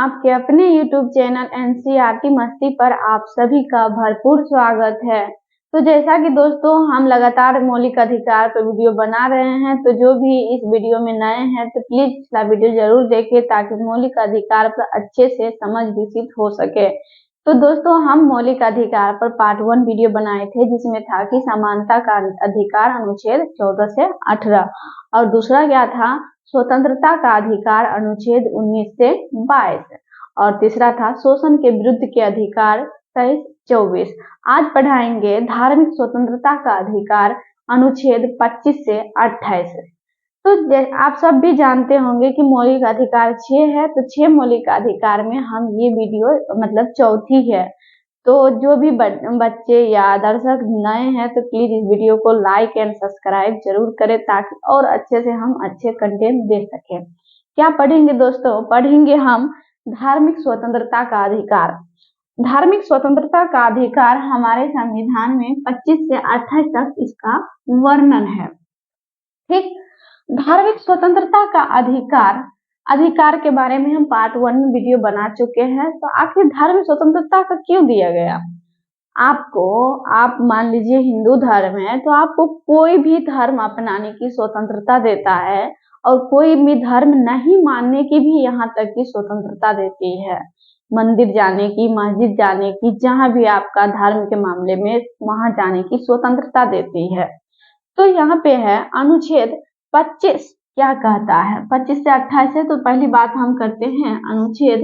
आपके अपने YouTube channel NCERT मस्ती पर आप सभी का भरपूर स्वागत है। तो जैसा कि दोस्तों हम लगातार मौलिक अधिकार पर वीडियो बना रहे हैं, तो जो भी इस वीडियो में नए हैं तो प्लीज पिछला वीडियो जरूर देखें ताकि मौलिक अधिकार पर अच्छे से समझ विकसित हो सके। तो दोस्तों हम मौलिक अधिकार पर पार्ट 1 वीडियो बनाए थे, जिसमें था कि समानता का अधिकार अनुच्छेद 14 से 18 और दूसरा क्या था, स्वतंत्रता का अधिकार अनुच्छेद 19 से 22 और तीसरा था शोषण के विरुद्ध के अधिकार 23-24। आज पढ़ाएंगे धार्मिक स्वतंत्रता का अधिकार अनुच्छेद 25 से 28। तो आप सब भी जानते होंगे कि मौलिक अधिकार 6 है, तो 6 मौलिक अधिकार में हम ये वीडियो मतलब चौथी है। तो जो भी बच्चे या दर्शक नए हैं तो प्लीज इस वीडियो को लाइक एंड सब्सक्राइब जरूर करें ताकि और अच्छे से हम अच्छे कंटेंट दे सकें। क्या पढ़ेंगे दोस्तों? पढ़ेंगे हम धार्मिक स्वतंत्रता का अधिकार। धार्मिक स्वतंत्रता का अधिकार हमारे संविधान में 25 से 28 तक इसका वर्णन है। ठीक, धार्मिक स्वतंत्रता का अधिकार के बारे में हम पार्ट 1 में वीडियो बना चुके हैं। तो आखिर धार्मिक स्वतंत्रता का क्यों दिया गया आपको? आप मान लीजिए हिंदू धर्म है तो आपको कोई भी धर्म अपनाने की स्वतंत्रता देता है और कोई भी धर्म नहीं मानने की भी यहाँ तक की स्वतंत्रता देती है। मंदिर जाने की, मस्जिद जाने की, जहाँ भी आपका धर्म के मामले में वहां जाने की स्वतंत्रता देती है। तो यहाँ पे है अनुच्छेद 25 क्या कहता है? 25 से 28 है। तो पहली बात हम करते हैं, अनुच्छेद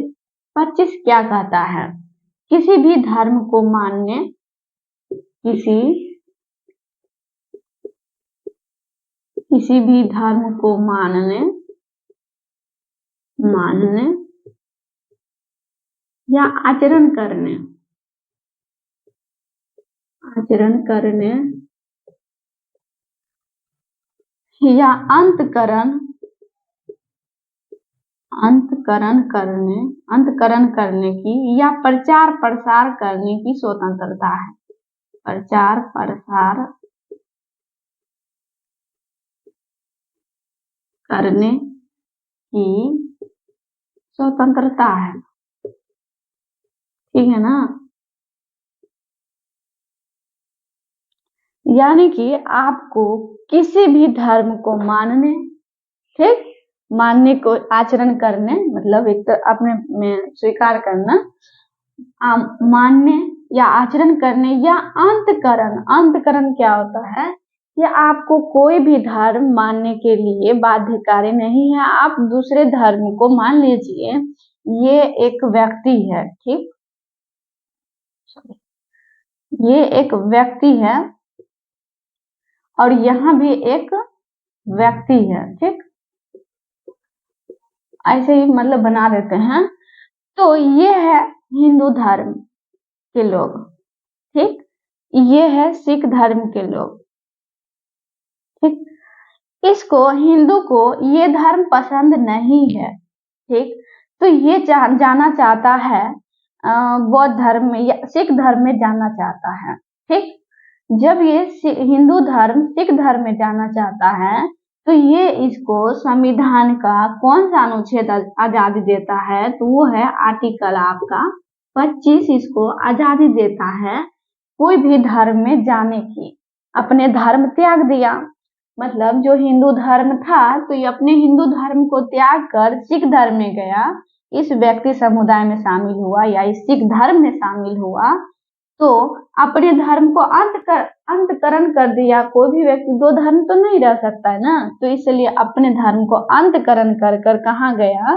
25 क्या कहता है? किसी भी धर्म को मानने, किसी भी धर्म को मानने या आचरण करने या अंतकरण करने की या प्रचार प्रसार करने की स्वतंत्रता है। प्रचार प्रसार करने की स्वतंत्रता है। ठीक है ना? यानी कि आपको किसी भी धर्म को मानने, ठीक, मानने को, आचरण करने मतलब एक तो अपने में स्वीकार करना, मानने या आचरण करने या अंतकरण क्या होता है कि आपको कोई भी धर्म मानने के लिए बाध्यकारी नहीं है। आप दूसरे धर्म को मान लीजिए, ये एक व्यक्ति है, ठीक, ये एक व्यक्ति है और यहाँ भी एक व्यक्ति है, ठीक, ऐसे ही मतलब बना देते हैं। तो ये है हिंदू धर्म के लोग, ठीक, ये है सिख धर्म के लोग, ठीक। इसको, हिंदू को ये धर्म पसंद नहीं है, ठीक, तो ये जाना चाहता है बौद्ध धर्म में या सिख धर्म में जाना चाहता है, ठीक। जब ये हिंदू धर्म सिख धर्म में जाना चाहता है तो ये इसको संविधान का कौन सा अनुच्छेद आजादी देता है? तो वो है आर्टिकल आपका 25 इसको आजादी देता है कोई भी धर्म में जाने की। अपने धर्म त्याग दिया, मतलब जो हिंदू धर्म था तो ये अपने हिंदू धर्म को त्याग कर सिख धर्म में गया, इस व्यक्ति समुदाय में शामिल हुआ या इस सिख धर्म में शामिल हुआ, तो अपने धर्म को अंतकरण कर दिया। कोई भी व्यक्ति दो धर्म तो नहीं रह सकता है ना, तो इसलिए अपने धर्म को अंतकरण कर कहाँ गया?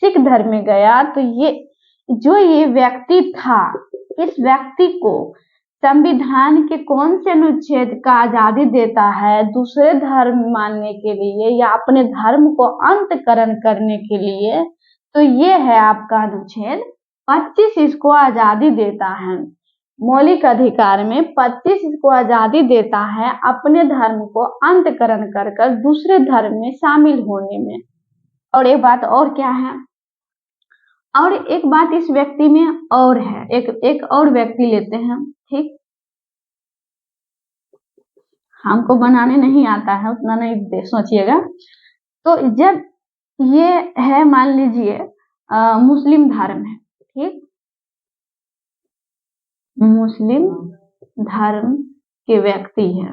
सिख धर्म में गया। तो ये व्यक्ति था, इस व्यक्ति को संविधान के कौन से अनुच्छेद का आजादी देता है दूसरे धर्म मानने के लिए या अपने धर्म को अंतकरण करने के लिए? तो ये है आपका अनुच्छेद 25 इसको आजादी देता है। मौलिक अधिकार में 25 इसको आजादी देता है अपने धर्म को अंतकरण कर दूसरे धर्म में शामिल होने में। और एक बात और क्या है, और एक बात इस व्यक्ति में और है, एक और व्यक्ति लेते हैं, ठीक, हमको बनाने नहीं आता है उतना, नहीं सोचिएगा। तो जब ये है, मान लीजिए मुस्लिम धर्म है, ठीक, मुस्लिम धर्म के व्यक्ति है,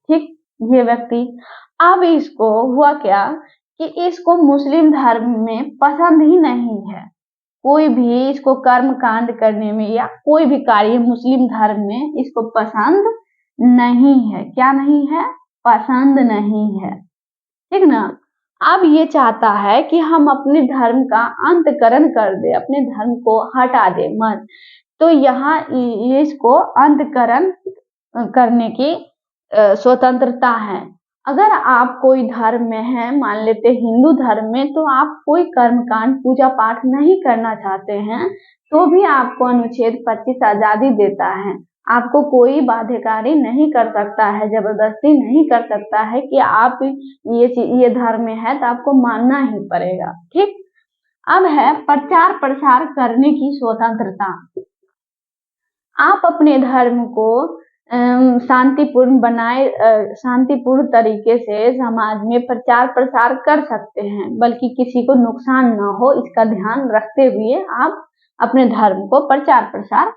ठीक, ये व्यक्ति। अब इसको हुआ क्या कि इसको मुस्लिम धर्म में पसंद ही नहीं है, कोई भी इसको कर्म कांड करने में या कोई भी कार्य मुस्लिम धर्म में इसको पसंद नहीं है। क्या नहीं है? पसंद नहीं है, ठीक ना। अब ये चाहता है कि हम अपने धर्म का अंतकरण कर दे, अपने धर्म को हटा दे मत। तो यहाँ इसको अंतकरण करने की स्वतंत्रता है। अगर आप कोई धर्म में हैं, मान लेते हिंदू धर्म में, तो आप कोई कर्मकांड पूजा पाठ नहीं करना चाहते हैं, तो भी आपको अनुच्छेद 25 आजादी देता है। आपको कोई बाध्यकारी नहीं कर सकता है, जबरदस्ती नहीं कर सकता है कि आप ये धर्म में है तो आपको मानना ही पड़ेगा, ठीक। अब है प्रचार प्रसार करने की स्वतंत्रता। आप अपने धर्म को शांतिपूर्ण तरीके से समाज में प्रचार प्रसार कर सकते हैं, बल्कि किसी को नुकसान न हो इसका ध्यान रखते हुए आप अपने धर्म को प्रचार प्रसार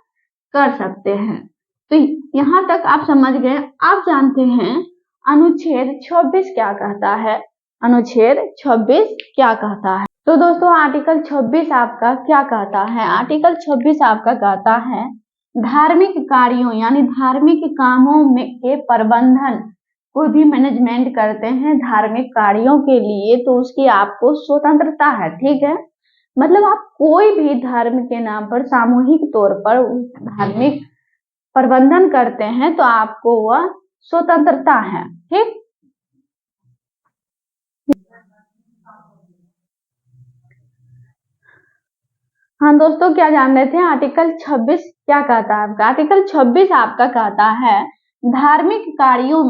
कर सकते हैं। तो यहाँ तक आप समझ गए। आप जानते हैं अनुच्छेद 26 क्या कहता है? अनुच्छेद 26 क्या कहता है? तो दोस्तों आर्टिकल 26 आपका क्या कहता है? आर्टिकल 26 आपका कहता है धार्मिक कार्यों यानी धार्मिक कामों में के प्रबंधन, कोई भी मैनेजमेंट करते हैं धार्मिक कार्यों के लिए तो उसकी आपको स्वतंत्रता है, ठीक है। मतलब आप कोई भी धर्म के नाम पर सामूहिक तौर पर धार्मिक प्रबंधन करते हैं तो आपको वह स्वतंत्रता है, ठीक। हाँ दोस्तों, क्या जान रहे थे आर्टिकल 26 क्या कहता है आपका? आर्टिकल 26 आपका कहता है धार्मिक कार्यों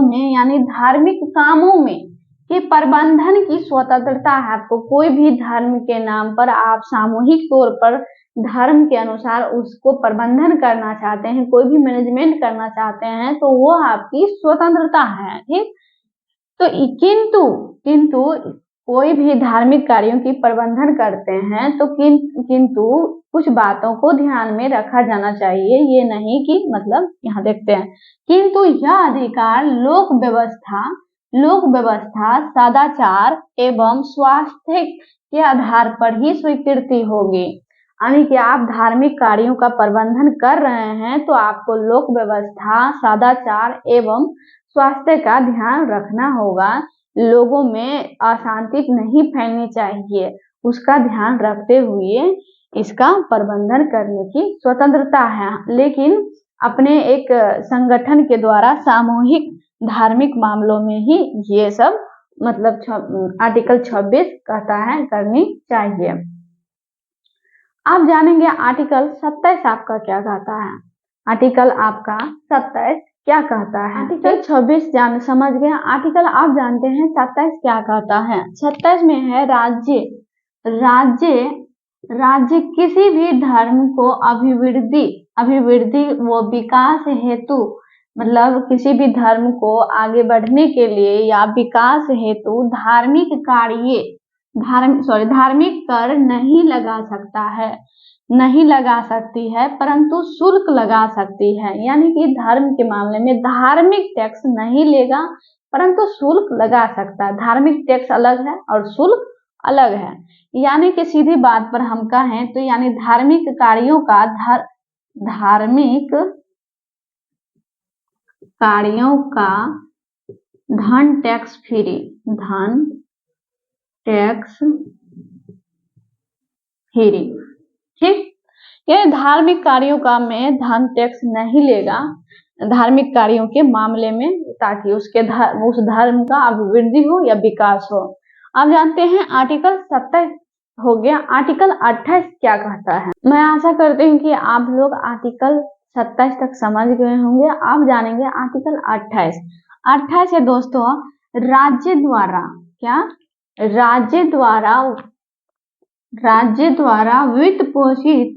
में यानी धार्मिक कामों में के प्रबंधन की स्वतंत्रता है आपको। कोई भी धर्म के नाम पर आप सामूहिक तौर पर धर्म के अनुसार उसको प्रबंधन करना चाहते हैं, कोई भी मैनेजमेंट करना चाहते हैं तो वो आपकी स्वतंत्रता है, ठीक। तो किंतु कोई भी धार्मिक कार्यों की प्रबंधन करते हैं तो किंतु कुछ बातों को ध्यान में रखा जाना चाहिए। ये नहीं कि मतलब यहाँ देखते हैं किंतु यह अधिकार लोक व्यवस्था सदाचार एवं स्वास्थ्य के आधार पर ही स्वीकृति होगी। यानी कि आप धार्मिक कार्यों का प्रबंधन कर रहे हैं तो आपको लोक व्यवस्था सदाचार एवं स्वास्थ्य का ध्यान रखना होगा। लोगों में अशांति नहीं फैलनी चाहिए, उसका ध्यान रखते हुए इसका प्रबंधन करने की स्वतंत्रता है। लेकिन अपने एक संगठन के द्वारा सामूहिक धार्मिक मामलों में ही ये सब मतलब आर्टिकल 26 कहता है करनी चाहिए। आप जानेंगे आर्टिकल 27 आपका क्या कहता है? आर्टिकल आपका 27 क्या कहता है? आर्टिकल 26 समझ गए। आर्टिकल आप जानते हैं 27 क्या कहता है? 27 में है राज्य किसी भी धर्म को अभिवृद्धि व विकास हेतु मतलब किसी भी धर्म को आगे बढ़ने के लिए या विकास हेतु धार्मिक कर नहीं लगा सकती है परंतु शुल्क लगा सकती है। यानी कि धर्म के मामले में धार्मिक टैक्स नहीं लेगा परंतु शुल्क लगा सकता है। धार्मिक टैक्स अलग है और शुल्क अलग है। यानी कि सीधी बात पर हम कहें तो यानी धार्मिक कार्यों का धन टैक्स फ्री, ठीक। ये धार्मिक कार्यों का में धन टैक्स नहीं लेगा धार्मिक कार्यों के मामले में, ताकि उस धर्म का अभिवृद्धि हो या विकास हो। आप जानते हैं आर्टिकल 27 हो गया। आर्टिकल 28 क्या कहता है? मैं आशा करती हूँ कि आप लोग आर्टिकल 27 तक समझ गए होंगे। आप जानेंगे आर्टिकल 28 है दोस्तों राज्य द्वारा वित्त पोषित,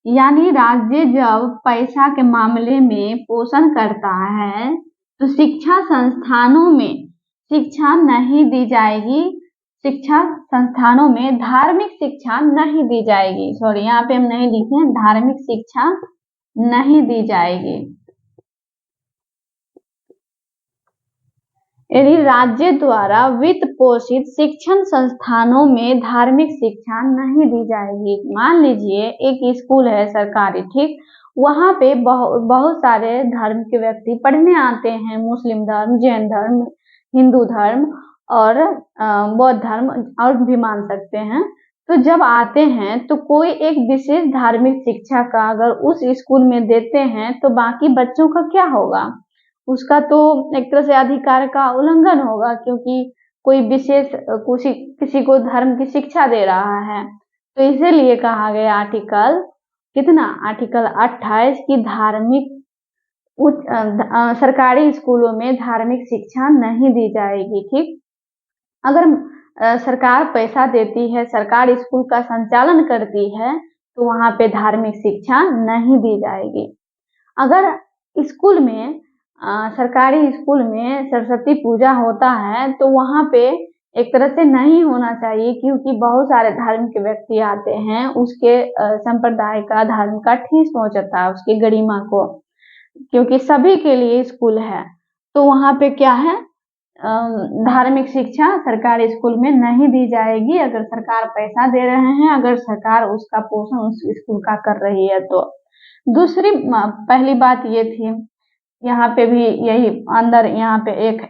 यानी राज्य जब पैसा के मामले में पोषण करता है तो शिक्षा संस्थानों में शिक्षा नहीं दी जाएगी। शिक्षा संस्थानों में धार्मिक शिक्षा नहीं दी जाएगी। सॉरी, यहाँ पे हम नहीं लिखे हैं, धार्मिक शिक्षा नहीं दी जाएगी। यदि राज्य द्वारा वित्त पोषित शिक्षण संस्थानों में धार्मिक शिक्षा नहीं दी जाएगी। मान लीजिए एक स्कूल है सरकारी, ठीक, वहां पे बहुत सारे धर्म के व्यक्ति पढ़ने आते हैं, मुस्लिम धर्म, जैन धर्म, हिंदू धर्म और बौद्ध धर्म और भी मान सकते हैं। तो जब आते हैं तो कोई एक विशेष धार्मिक शिक्षा का अगर उस स्कूल में देते हैं तो बाकी बच्चों का क्या होगा? उसका तो एक तरह से अधिकार का उल्लंघन होगा, क्योंकि कोई विशेष किसी को धर्म की शिक्षा दे रहा है। तो इसीलिए कहा गया आर्टिकल कितना, आर्टिकल 28 की धार्मिक सरकारी स्कूलों में धार्मिक शिक्षा नहीं दी जाएगी। ठीक, अगर सरकार पैसा देती है, सरकार स्कूल का संचालन करती है, तो वहां पे धार्मिक शिक्षा नहीं दी जाएगी। अगर स्कूल में सरकारी स्कूल में सरस्वती पूजा होता है तो वहां पे एक तरह से नहीं होना चाहिए, क्योंकि बहुत सारे धर्म के व्यक्ति आते हैं, उसके संप्रदाय का, धर्म का ठेस पहुंचता है उसकी गरिमा को, क्योंकि सभी के लिए स्कूल है। तो वहां पे क्या है, धार्मिक शिक्षा सरकारी स्कूल में नहीं दी जाएगी। अगर सरकार पैसा दे रहे हैं, अगर सरकार उसका पोषण उस स्कूल का कर रही है तो। दूसरी पहली बात ये थी, यहाँ पे भी यही अंदर यहाँ पे एक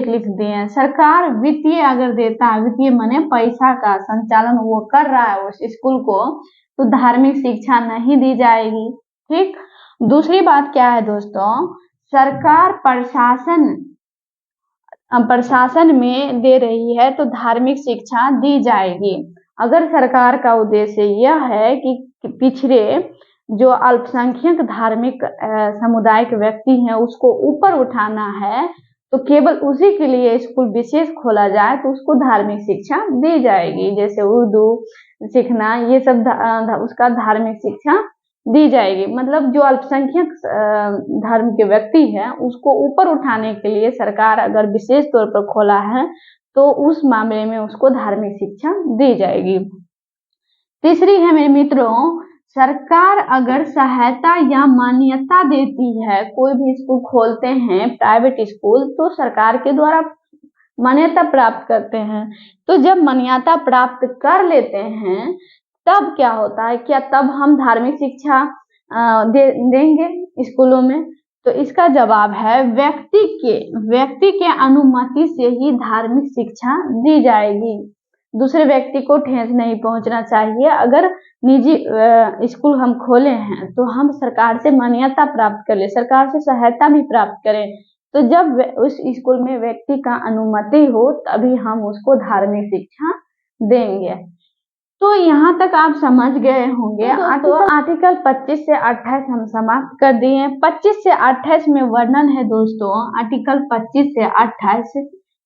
लिख दिए हैं, सरकार वित्तीय अगर देता है, वित्तीय माने पैसा का संचालन वो कर रहा है उस स्कूल को, तो धार्मिक शिक्षा नहीं दी जाएगी। ठीक, दूसरी बात क्या है दोस्तों, सरकार प्रशासन में दे रही है तो धार्मिक शिक्षा दी जाएगी। अगर सरकार का उद्देश्य यह है कि पिछड़े जो अल्पसंख्यक धार्मिक समुदाय के व्यक्ति हैं उसको ऊपर उठाना है, तो केवल उसी के लिए स्कूल विशेष खोला जाए तो उसको धार्मिक शिक्षा दी जाएगी। जैसे उर्दू सीखना, ये सब उसका धार्मिक शिक्षा दी जाएगी। मतलब जो अल्पसंख्यक धर्म के व्यक्ति हैं उसको ऊपर उठाने के लिए सरकार अगर विशेष तौर पर खोला है तो उस मामले में उसको धार्मिक शिक्षा दी जाएगी। तीसरी है मेरे मित्रों, सरकार अगर सहायता या मान्यता देती है, कोई भी स्कूल खोलते हैं प्राइवेट स्कूल तो सरकार के द्वारा मान्यता प्राप्त करते हैं। तो जब मान्यता प्राप्त कर लेते हैं तब क्या होता है, क्या तब हम धार्मिक शिक्षा देंगे स्कूलों में? तो इसका जवाब है व्यक्ति के अनुमति से ही धार्मिक शिक्षा दी जाएगी। दूसरे व्यक्ति को ठेस नहीं पहुंचना चाहिए। अगर निजी स्कूल हम खोले हैं तो हम सरकार से मान्यता प्राप्त कर ले, सरकार से सहायता भी प्राप्त करें। तो जब उस स्कूल में व्यक्ति का अनुमति हो तभी हम उसको धार्मिक शिक्षा देंगे। तो यहाँ तक आप समझ गए होंगे। आर्टिकल 25 से 28 हम समाप्त कर दिए। 25 से 28 में वर्णन है दोस्तों, आर्टिकल 25 से 28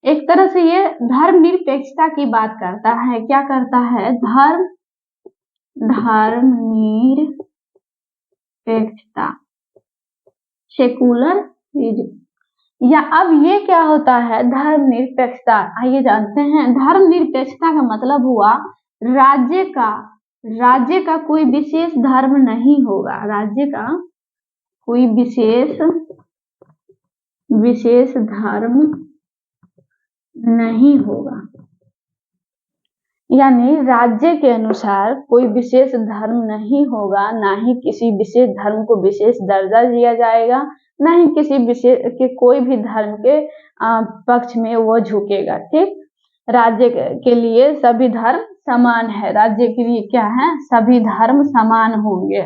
एक तरह से ये धर्मनिरपेक्षता की बात करता है। क्या करता है? धर्मनिरपेक्षता, सेकुलर या अब ये क्या होता है धर्मनिरपेक्षता? आइए जानते हैं। धर्मनिरपेक्षता का मतलब हुआ राज्य का कोई विशेष धर्म नहीं होगा, राज्य का कोई विशेष धर्म नहीं होगा, यानी राज्य के अनुसार कोई विशेष धर्म नहीं होगा, ना ही किसी विशेष धर्म को विशेष दर्जा दिया जाएगा, ना ही किसी विशेष के कोई भी धर्म के पक्ष में वो झुकेगा। ठीक, राज्य के लिए सभी धर्म समान है। राज्य के लिए क्या है? सभी धर्म समान होंगे,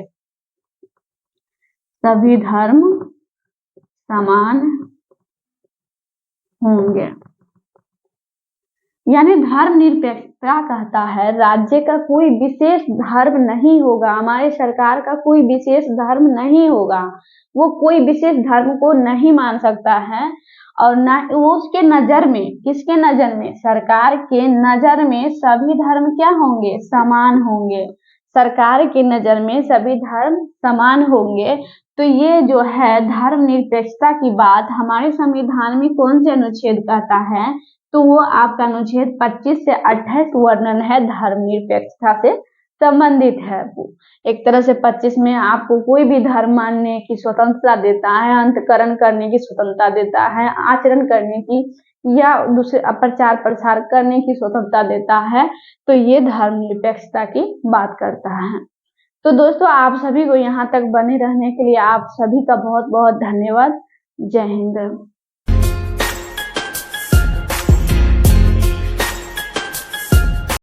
सभी धर्म समान होंगे। यानी धर्मनिरपेक्षता कहता है राज्य का कोई विशेष धर्म नहीं होगा, हमारे सरकार का कोई विशेष धर्म नहीं होगा, वो कोई विशेष धर्म को नहीं मान सकता है। और ना वो उसके नजर में, किसके नजर में? सरकार के नजर में सभी धर्म क्या होंगे? समान होंगे। सरकार की नजर में सभी धर्म समान होंगे। तो ये जो है धर्मनिरपेक्षता की बात हमारे संविधान में कौन से अनुच्छेद कहता है, तो वो आपका अनुच्छेद 25 से 28 वर्णन है धर्मनिरपेक्षता से संबंधित है। वो एक तरह से 25 में आपको कोई भी धर्म मानने की स्वतंत्रता देता है, अंतकरण करने की स्वतंत्रता देता है, आचरण करने की या दूसरे प्रचार प्रसार करने की स्वतंत्रता देता है। तो ये धर्मनिरपेक्षता की बात करता है। तो दोस्तों आप सभी को यहाँ तक बने रहने के लिए आप सभी का बहुत बहुत धन्यवाद। जय हिंद।